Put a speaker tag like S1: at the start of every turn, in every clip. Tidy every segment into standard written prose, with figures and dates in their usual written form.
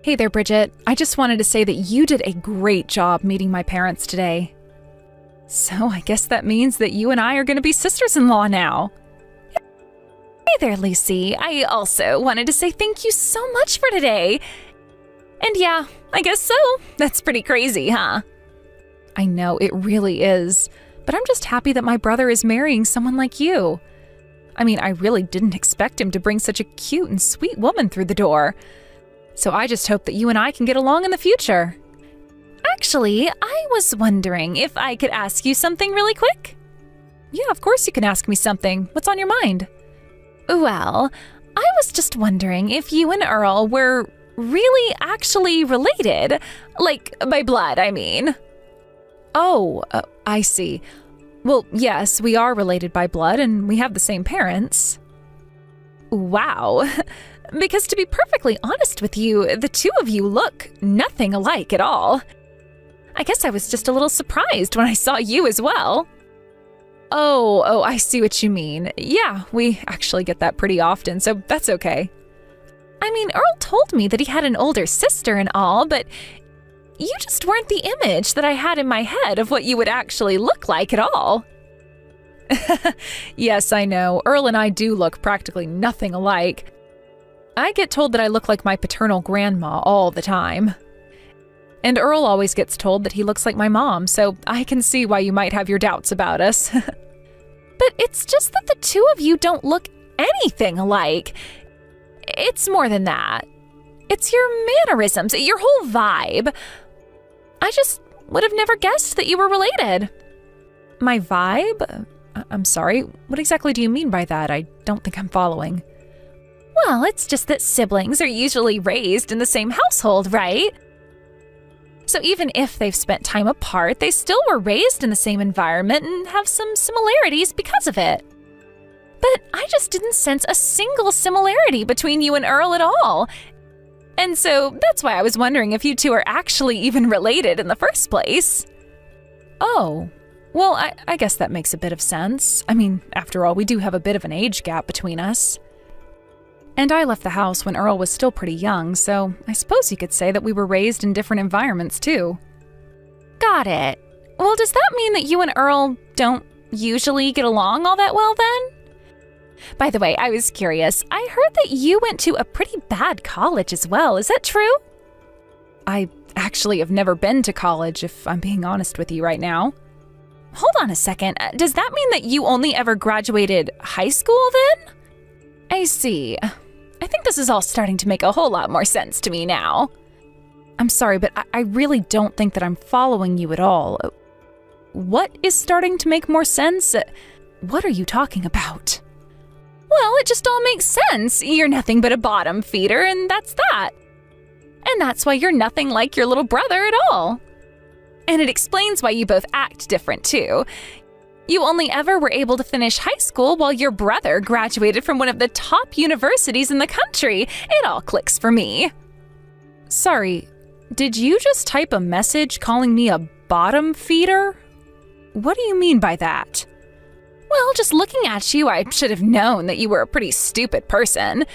S1: Hey there, Bridget. I just wanted to say that you did a great job meeting my parents today. So I guess that means that you and I are going to be sisters-in-law now.
S2: Hey there, Lucy. I also wanted to say thank you so much for today. And yeah, I guess so. That's pretty crazy, huh?
S1: I know, it really is. But I'm just happy that my brother is marrying someone like you. I mean, I really didn't expect him to bring such a cute and sweet woman through the door. So I just hope that you and I can get along in the future.
S2: Actually, I was wondering if I could ask you something really quick?
S1: Yeah, of course you can ask me something. What's on your mind?
S2: Well, I was just wondering if you and Earl were really actually related. Like, by blood, I mean.
S1: Oh, I see. Well, yes, we are related by blood and we have the same parents.
S2: Wow. Because to be perfectly honest with you, the two of you look nothing alike at all. I guess I was just a little surprised when I saw you as well.
S1: Oh, I see what you mean. Yeah, we actually get that pretty often, so that's okay.
S2: I mean, Earl told me that he had an older sister and all, but you just weren't the image that I had in my head of what you would actually look like at all.
S1: Yes, I know. Earl and I do look practically nothing alike. I get told that I look like my paternal grandma all the time. And Earl always gets told that he looks like my mom, so I can see why you might have your doubts about us.
S2: But it's just that the two of you don't look anything alike. It's more than that. It's your mannerisms, your whole vibe. I just would have never guessed that you were related.
S1: My vibe? I'm sorry, what exactly do you mean by that? I don't think I'm following.
S2: Well, it's just that siblings are usually raised in the same household, right? So even if they've spent time apart, they still were raised in the same environment and have some similarities because of it. But I just didn't sense a single similarity between you and Earl at all. And so that's why I was wondering if you two are actually even related in the first place.
S1: Oh, well, I guess that makes a bit of sense. I mean, after all, we do have a bit of an age gap between us. And I left the house when Earl was still pretty young, so I suppose you could say that we were raised in different environments, too.
S2: Got it. Well, does that mean that you and Earl don't usually get along all that well, then? By the way, I was curious. I heard that you went to a pretty bad college as well. Is that true?
S1: I actually have never been to college, if I'm being honest with you right now.
S2: Hold on a second. Does that mean that you only ever graduated high school, then? I see. I think this is all starting to make a whole lot more sense to me now.
S1: I'm sorry, but I really don't think that I'm following you at all. What is starting to make more sense? What are you talking about?
S2: Well, it just all makes sense. You're nothing but a bottom feeder, and that's that. And that's why you're nothing like your little brother at all. And it explains why you both act different, too. You only ever were able to finish high school while your brother graduated from one of the top universities in the country. It all clicks for me.
S1: Sorry, did you just type a message calling me a bottom feeder? What do you mean by that?
S2: Well, just looking at you, I should have known that you were a pretty stupid person.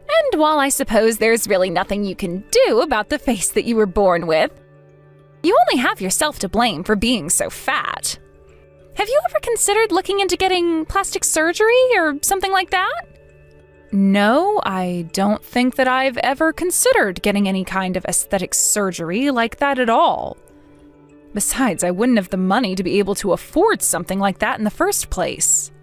S2: And while I suppose there's really nothing you can do about the face that you were born with, you only have yourself to blame for being so fat. Have you ever considered looking into getting plastic surgery or something like that?
S1: No, I don't think that I've ever considered getting any kind of aesthetic surgery like that at all. Besides, I wouldn't have the money to be able to afford something like that in the first place.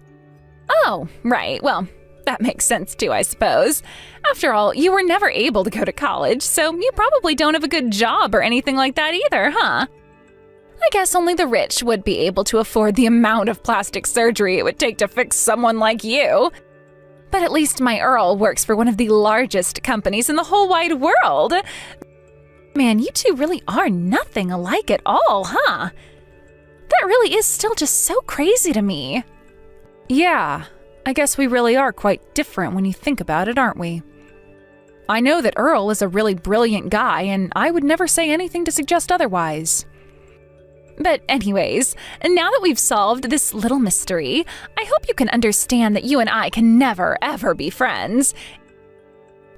S2: Oh, right. Well, that makes sense too, I suppose. After all, you were never able to go to college, so you probably don't have a good job or anything like that either, huh? I guess only the rich would be able to afford the amount of plastic surgery it would take to fix someone like you. But at least my Earl works for one of the largest companies in the whole wide world. Man, you two really are nothing alike at all, huh? That really is still just so crazy to me.
S1: Yeah, I guess we really are quite different when you think about it, aren't we? I know that Earl is a really brilliant guy, and I would never say anything to suggest otherwise.
S2: But anyways, now that we've solved this little mystery, I hope you can understand that you and I can never, ever be friends.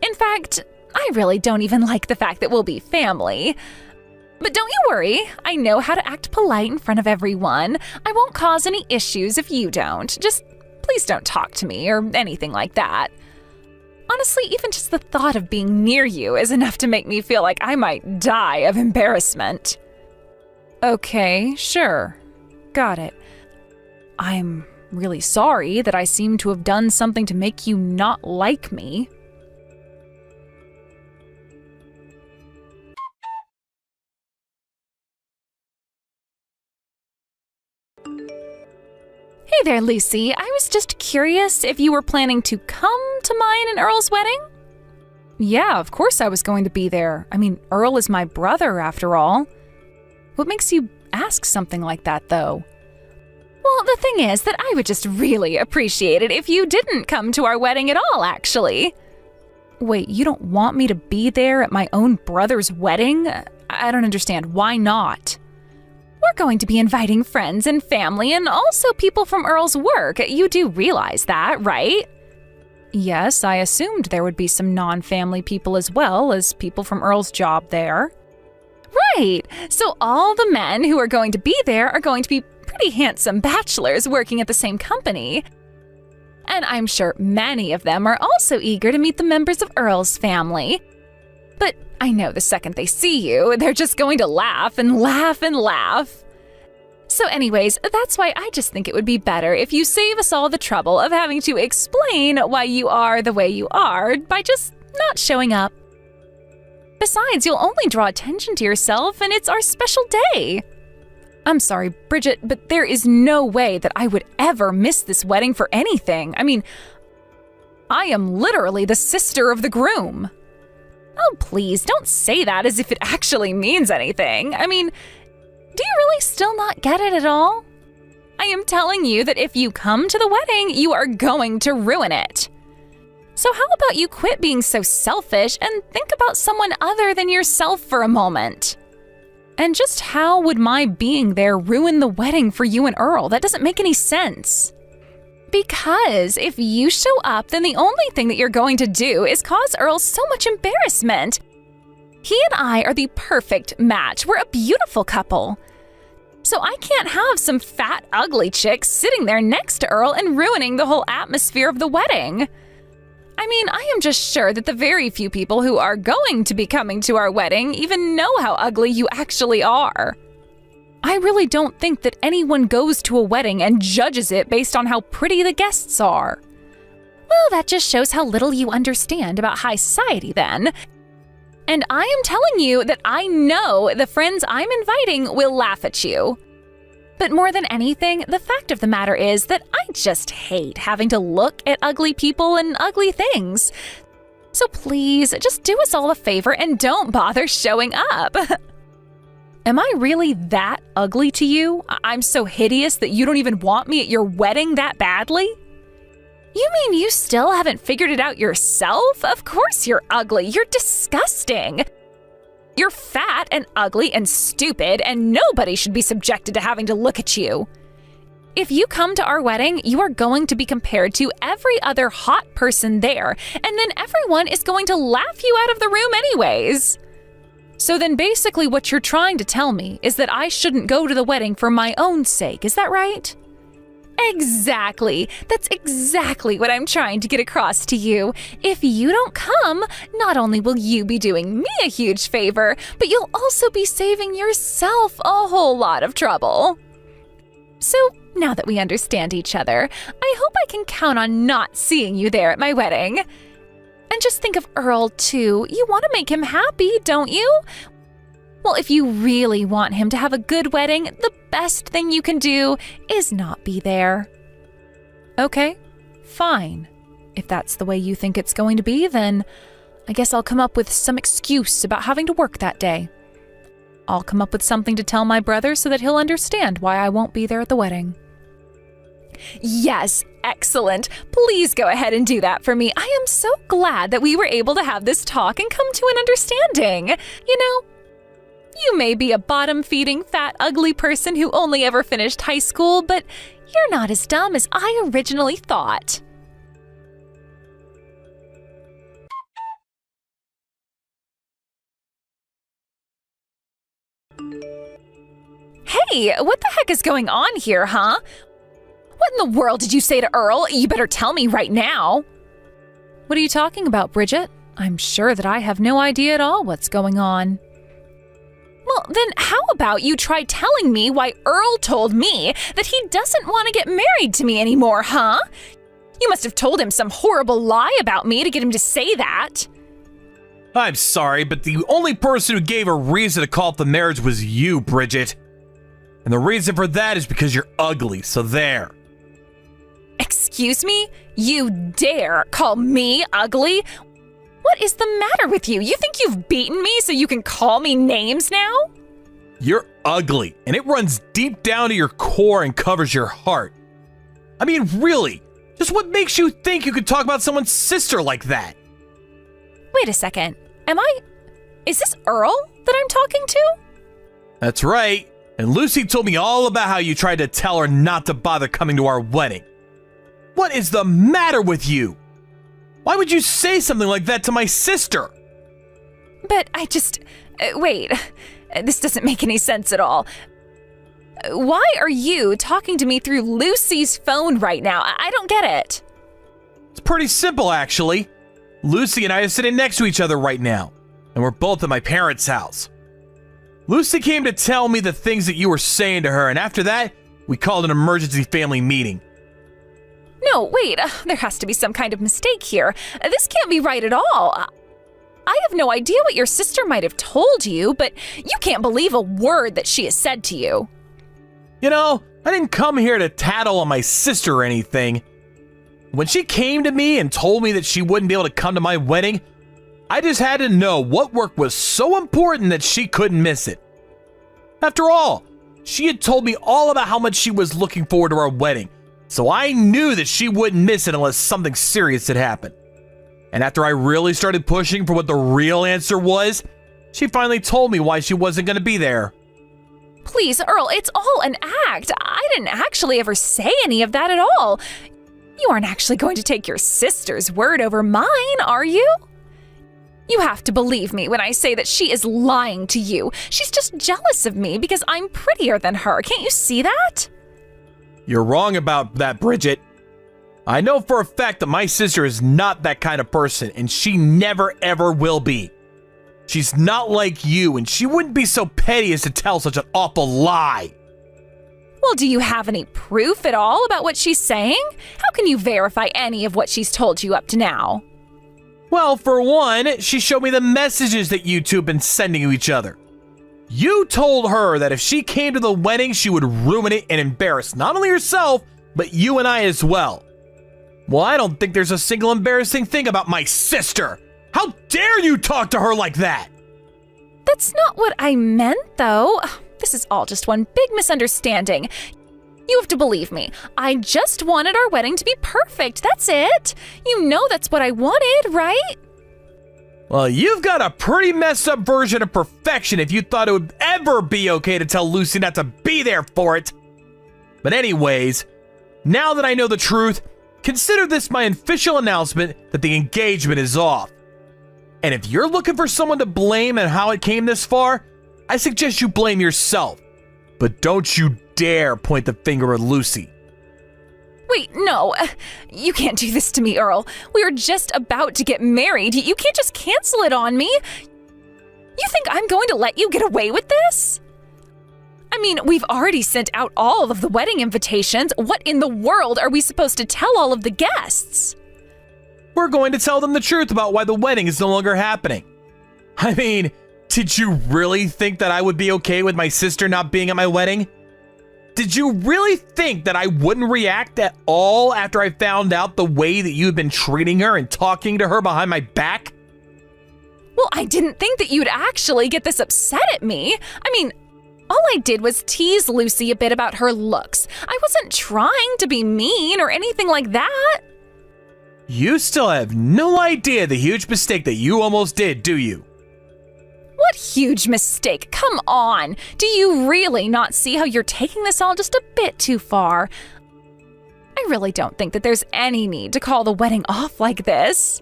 S2: In fact, I really don't even like the fact that we'll be family. But don't you worry, I know how to act polite in front of everyone. I won't cause any issues if you don't. Just please don't talk to me or anything like that. Honestly, even just the thought of being near you is enough to make me feel like I might die of embarrassment.
S1: Okay, sure. Got it. I'm really sorry that I seem to have done something to make you not like me.
S2: Hey there, Lucy. I was just curious if you were planning to come to mine and Earl's wedding?
S1: Yeah, of course I was going to be there. I mean, Earl is my brother, after all. What makes you ask something like that, though?
S2: Well, the thing is that I would just really appreciate it if you didn't come to our wedding at all, actually.
S1: Wait, you don't want me to be there at my own brother's wedding? I don't understand. Why not?
S2: We're going to be inviting friends and family and also people from Earl's work. You do realize that, right?
S1: Yes, I assumed there would be some non-family people as well as people from Earl's job there.
S2: Right. So all the men who are going to be there are going to be pretty handsome bachelors working at the same company. And I'm sure many of them are also eager to meet the members of Earl's family. But I know the second they see you, they're just going to laugh and laugh and laugh. So anyways, that's why I just think it would be better if you save us all the trouble of having to explain why you are the way you are by just not showing up. Besides, you'll only draw attention to yourself, and it's our special day.
S1: I'm sorry, Bridget, but there is no way that I would ever miss this wedding for anything. I mean, I am literally the sister of the groom.
S2: Oh, please, don't say that as if it actually means anything. I mean, do you really still not get it at all? I am telling you that if you come to the wedding, you are going to ruin it. So how about you quit being so selfish and think about someone other than yourself for a moment?
S1: And just how would my being there ruin the wedding for you and Earl? That doesn't make any sense.
S2: Because if you show up, then the only thing that you're going to do is cause Earl so much embarrassment. He and I are the perfect match. We're a beautiful couple. So I can't have some fat, ugly chick sitting there next to Earl and ruining the whole atmosphere of the wedding. I mean, I am just sure that the very few people who are going to be coming to our wedding even know how ugly you actually are.
S1: I really don't think that anyone goes to a wedding and judges it based on how pretty the guests are.
S2: Well, that just shows how little you understand about high society then. And I am telling you that I know the friends I'm inviting will laugh at you. But more than anything, the fact of the matter is that I just hate having to look at ugly people and ugly things. So please, just do us all a favor and don't bother showing up.
S1: Am I really that ugly to you? I'm so hideous that you don't even want me at your wedding that badly?
S2: You mean you still haven't figured it out yourself? Of course you're ugly. You're disgusting. You're fat and ugly and stupid, and nobody should be subjected to having to look at you. If you come to our wedding, you are going to be compared to every other hot person there, and then everyone is going to laugh you out of the room anyways.
S1: So then basically what you're trying to tell me is that I shouldn't go to the wedding for my own sake, is that right?
S2: Exactly. That's exactly what I'm trying to get across to you. If you don't come, not only will you be doing me a huge favor, but you'll also be saving yourself a whole lot of trouble. So now that we understand each other, I hope I can count on not seeing you there at my wedding. And just think of Earl, too. You want to make him happy, don't you? Well, if you really want him to have a good wedding, the best thing you can do is not be there.
S1: Okay, fine. If that's the way you think it's going to be, then I guess I'll come up with some excuse about having to work that day. I'll come up with something to tell my brother so that he'll understand why I won't be there at the wedding.
S2: Yes, excellent. Please go ahead and do that for me. I am so glad that we were able to have this talk and come to an understanding. You know, you may be a bottom-feeding, fat, ugly person who only ever finished high school, but you're not as dumb as I originally thought. Hey, what the heck is going on here, huh? What in the world did you say to Earl? You better tell me right now.
S1: What are you talking about, Bridget? I'm sure that I have no idea at all what's going on.
S2: Well, then how about you try telling me why Earl told me that he doesn't want to get married to me anymore, huh? You must have told him some horrible lie about me to get him to say that.
S3: I'm sorry, but the only person who gave a reason to call off the marriage was you, Bridget. And the reason for that is because you're ugly, so there.
S2: Excuse me? You dare call me ugly? What is the matter with you? You think you've beaten me so you can call me names now?
S3: You're ugly, and it runs deep down to your core and covers your heart. I mean, really, just what makes you think you could talk about someone's sister like that?
S2: Wait a second. Is this Earl that I'm talking to?
S3: That's right. And Lucy told me all about how you tried to tell her not to bother coming to our wedding. What is the matter with you? Why would you say something like that to my sister?
S2: But wait, this doesn't make any sense at all. Why are you talking to me through Lucy's phone right now? I don't get it.
S3: It's pretty simple, actually. Lucy and I are sitting next to each other right now, and we're both at my parents' house. Lucy came to tell me the things that you were saying to her, and after that, we called an emergency family meeting.
S2: No, wait, there has to be some kind of mistake here. This can't be right at all. I have no idea what your sister might have told you, but you can't believe a word that she has said to you.
S3: You know, I didn't come here to tattle on my sister or anything. When she came to me and told me that she wouldn't be able to come to my wedding, I just had to know what work was so important that she couldn't miss it. After all, she had told me all about how much she was looking forward to our wedding, so I knew that she wouldn't miss it unless something serious had happened. And after I really started pushing for what the real answer was, she finally told me why she wasn't going to be there.
S2: Please, Earl, it's all an act. I didn't actually ever say any of that at all. You aren't actually going to take your sister's word over mine, are you? You have to believe me when I say that she is lying to you. She's just jealous of me because I'm prettier than her. Can't you see that?
S3: You're wrong about that, Bridget. I know for a fact that my sister is not that kind of person, and she never ever will be. She's not like you, and she wouldn't be so petty as to tell such an awful lie.
S2: Well, do you have any proof at all about what she's saying? How can you verify any of what she's told you up to now?
S3: Well, for one, she showed me the messages that you two have been sending to each other. You told her that if she came to the wedding, she would ruin it and embarrass not only herself, but you and I as well. Well, I don't think there's a single embarrassing thing about my sister. How dare you talk to her like that?
S2: That's not what I meant, though. This is all just one big misunderstanding. You have to believe me. I just wanted our wedding to be perfect. That's it. You know that's what I wanted, right?
S3: Well, you've got a pretty messed up version of perfection if you thought it would ever be okay to tell Lucy not to be there for it. But anyways, now that I know the truth, consider this my official announcement that the engagement is off. And if you're looking for someone to blame and how it came this far, I suggest you blame yourself. But don't you dare point the finger at Lucy.
S2: Wait, no. You can't do this to me, Earl. We were just about to get married. You can't just cancel it on me. You think I'm going to let you get away with this? I mean, we've already sent out all of the wedding invitations. What in the world are we supposed to tell all of the guests?
S3: We're going to tell them the truth about why the wedding is no longer happening. I mean, did you really think that I would be okay with my sister not being at my wedding? Did you really think that I wouldn't react at all after I found out the way that you've been treating her and talking to her behind my back?
S2: Well, I didn't think that you'd actually get this upset at me. I mean, all I did was tease Lucy a bit about her looks. I wasn't trying to be mean or anything like that.
S3: You still have no idea the huge mistake that you almost did, do you?
S2: What huge mistake? Come on. Do you really not see how you're taking this all just a bit too far? I really don't think that there's any need to call the wedding off like this.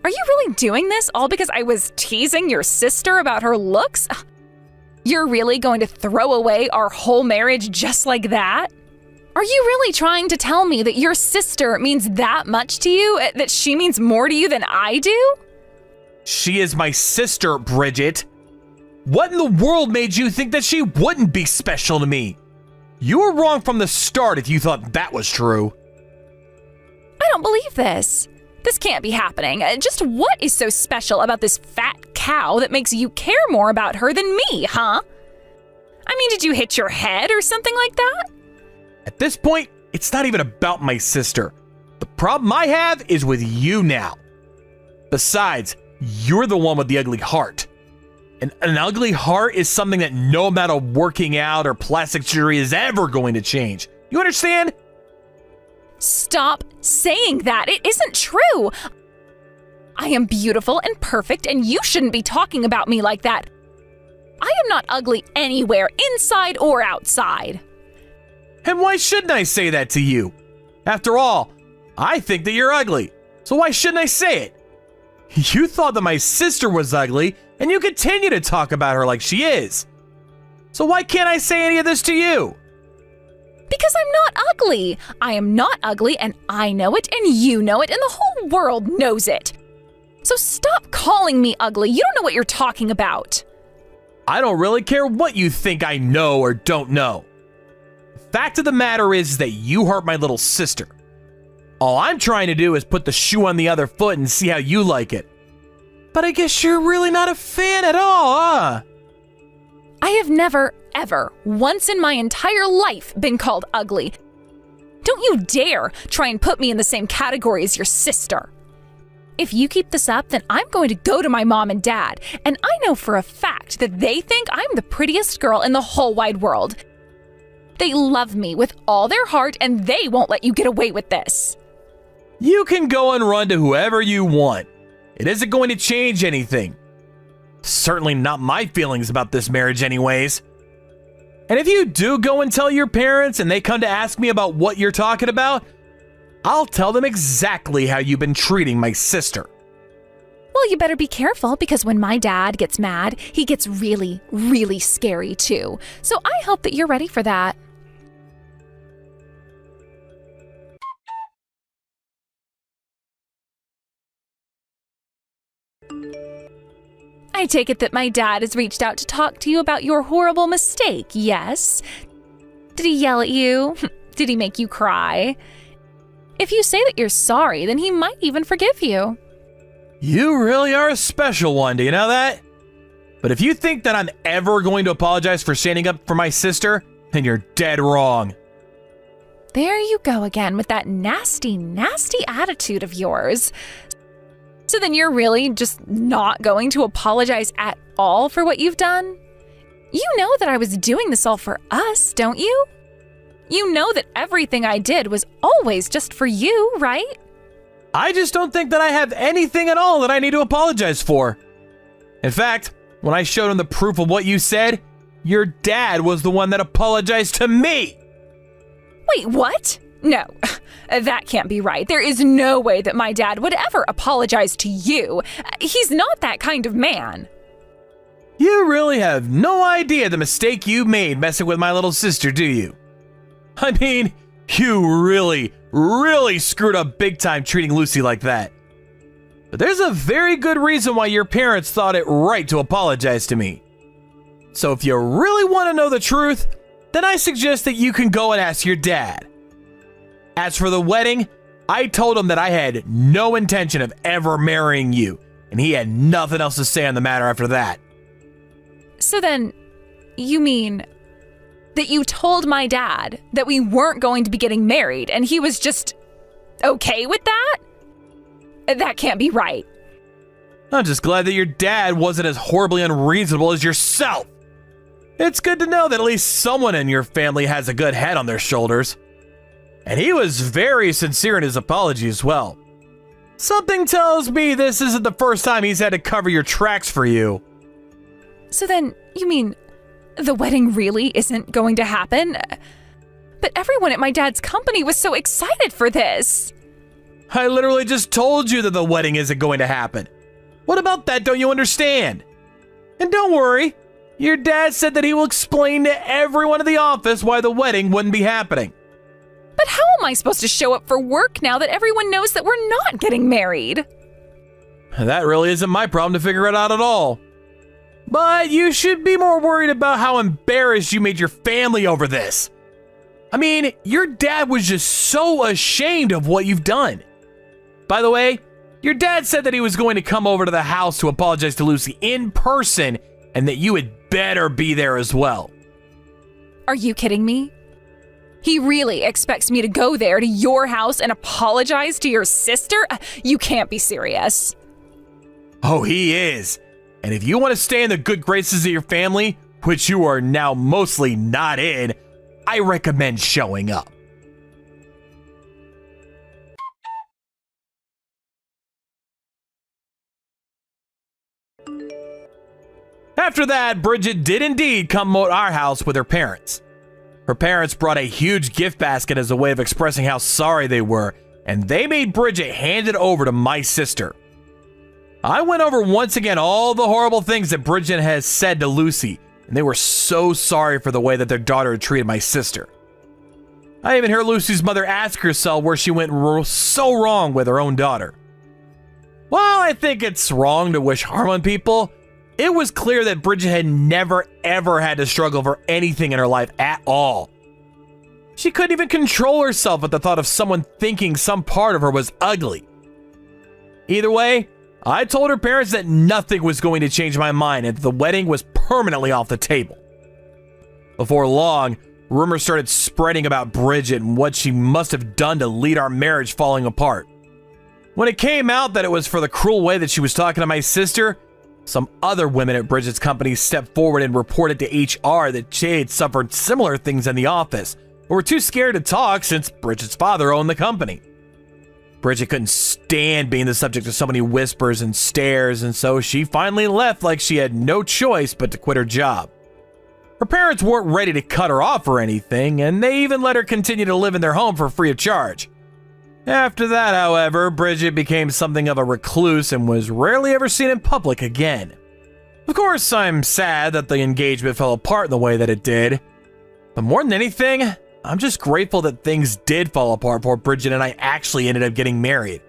S2: Are you really doing this all because I was teasing your sister about her looks? You're really going to throw away our whole marriage just like that? Are you really trying to tell me that your sister means that much to you? That she means more to you than I do?
S3: She is my sister, Bridget. What in the world made you think that she wouldn't be special to me? You were wrong from the start if you thought that was true.
S2: I don't believe this. This can't be happening. Just what is so special about this fat cow that makes you care more about her than me, huh? I mean, did you hit your head or something like that?
S3: At this point, it's not even about my sister. The problem I have is with you now. Besides, you're the one with the ugly heart. And an ugly heart is something that no amount of working out or plastic surgery is ever going to change. You understand?
S2: Stop saying that. It isn't true. I am beautiful and perfect, and you shouldn't be talking about me like that. I am not ugly anywhere, inside or outside.
S3: And why shouldn't I say that to you? After all, I think that you're ugly, so why shouldn't I say it? You thought that my sister was ugly, and you continue to talk about her like she is. So why can't I say any of this to you?
S2: Because I'm not ugly. I am not ugly, and I know it, and you know it, and the whole world knows it. So stop calling me ugly. You don't know what you're talking about.
S3: I don't really care what you think I know or don't know. The fact of the matter is that you hurt my little sister. All I'm trying to do is put the shoe on the other foot and see how you like it. But I guess you're really not a fan at all, huh?
S2: I have never, ever, once in my entire life been called ugly. Don't you dare try and put me in the same category as your sister. If you keep this up, then I'm going to go to my mom and dad, and I know for a fact that they think I'm the prettiest girl in the whole wide world. They love me with all their heart, and they won't let you get away with this.
S3: You can go and run to whoever you want. It isn't going to change anything. Certainly not my feelings about this marriage anyways. And if you do go and tell your parents and they come to ask me about what you're talking about, I'll tell them exactly how you've been treating my sister.
S2: Well, you better be careful, because when my dad gets mad, he gets really, really scary too. So I hope that you're ready for that. I take it that my dad has reached out to talk to you about your horrible mistake, yes? Did he yell at you? Did he make you cry? If you say that you're sorry, then he might even forgive you.
S3: You really are a special one, do you know that? But if you think that I'm ever going to apologize for standing up for my sister, then you're dead wrong.
S2: There you go again with that nasty, nasty attitude of yours. So then you're really just not going to apologize at all for what you've done? You know that I was doing this all for us, don't you? You know that everything I did was always just for you, right?
S3: I just don't think that I have anything at all that I need to apologize for. In fact, when I showed him the proof of what you said, your dad was the one that apologized to me.
S2: Wait, what? No, that can't be right. There is no way that my dad would ever apologize to you. He's not that kind of man.
S3: You really have no idea the mistake you made messing with my little sister, do you? I mean, you really, really screwed up big time treating Lucy like that. But there's a very good reason why your parents thought it right to apologize to me. So if you really want to know the truth, then I suggest that you can go and ask your dad. As for the wedding, I told him that I had no intention of ever marrying you, and he had nothing else to say on the matter after that.
S2: So then, you mean that you told my dad that we weren't going to be getting married, and he was just okay with that? That can't be right.
S3: I'm just glad that your dad wasn't as horribly unreasonable as yourself. It's good to know that at least someone in your family has a good head on their shoulders. And he was very sincere in his apology as well. Something tells me this isn't the first time he's had to cover your tracks for you.
S2: So then, you mean the wedding really isn't going to happen? But everyone at my dad's company was so excited for this.
S3: I literally just told you that the wedding isn't going to happen. What about that don't you understand? And don't worry, Your dad said that he will explain to everyone in the office why the wedding wouldn't be happening.
S2: But how am I supposed to show up for work now that everyone knows that we're not getting married?
S3: That really isn't my problem to figure it out at all. But you should be more worried about how embarrassed you made your family over this. I mean, your dad was just so ashamed of what you've done. By the way, your dad said that he was going to come over to the house to apologize to Lucy in person and that you had better be there as well.
S2: Are you kidding me? He really expects me to go there to your house and apologize to your sister? You can't be serious.
S3: Oh, he is. And if you want to stay in the good graces of your family, which you are now mostly not in, I recommend showing up. After that, Bridget did indeed come to our house with her parents. Her parents brought a huge gift basket as a way of expressing how sorry they were, and they made Bridget hand it over to my sister. I went over once again all the horrible things that Bridget has said to Lucy, and they were so sorry for the way that their daughter had treated my sister. I even heard Lucy's mother ask herself where she went so wrong with her own daughter. While I think it's wrong to wish harm on people, it was clear that Bridget had never ever had to struggle for anything in her life at all. She couldn't even control herself at the thought of someone thinking some part of her was ugly. Either way, I told her parents that nothing was going to change my mind and that the wedding was permanently off the table. Before long, rumors started spreading about Bridget and what she must have done to lead our marriage falling apart. When it came out that it was for the cruel way that she was talking to my sister, some other women at Bridget's company stepped forward and reported to HR that she had suffered similar things in the office, but were too scared to talk since Bridget's father owned the company. Bridget couldn't stand being the subject of so many whispers and stares, and so she finally left like she had no choice but to quit her job. Her parents weren't ready to cut her off or anything, and they even let her continue to live in their home for free of charge. After that, however, Bridget became something of a recluse and was rarely ever seen in public again. Of course, I'm sad that the engagement fell apart in the way that it did. But more than anything, I'm just grateful that things did fall apart before Bridget and I actually ended up getting married.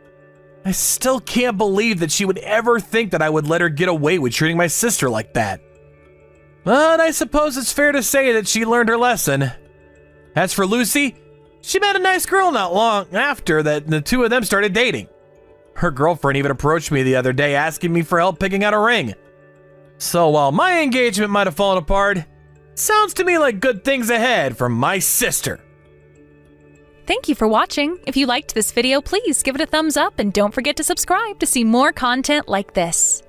S3: I still can't believe that she would ever think that I would let her get away with treating my sister like that. But I suppose it's fair to say that she learned her lesson. As for Lucy, she met a nice girl not long after that the two of them started dating. Her girlfriend even approached me the other day asking me for help picking out a ring. So while my engagement might have fallen apart, sounds to me like good things ahead for my sister.
S2: Thank you for watching. If you liked this video, please give it a thumbs up and don't forget to subscribe to see more content like this.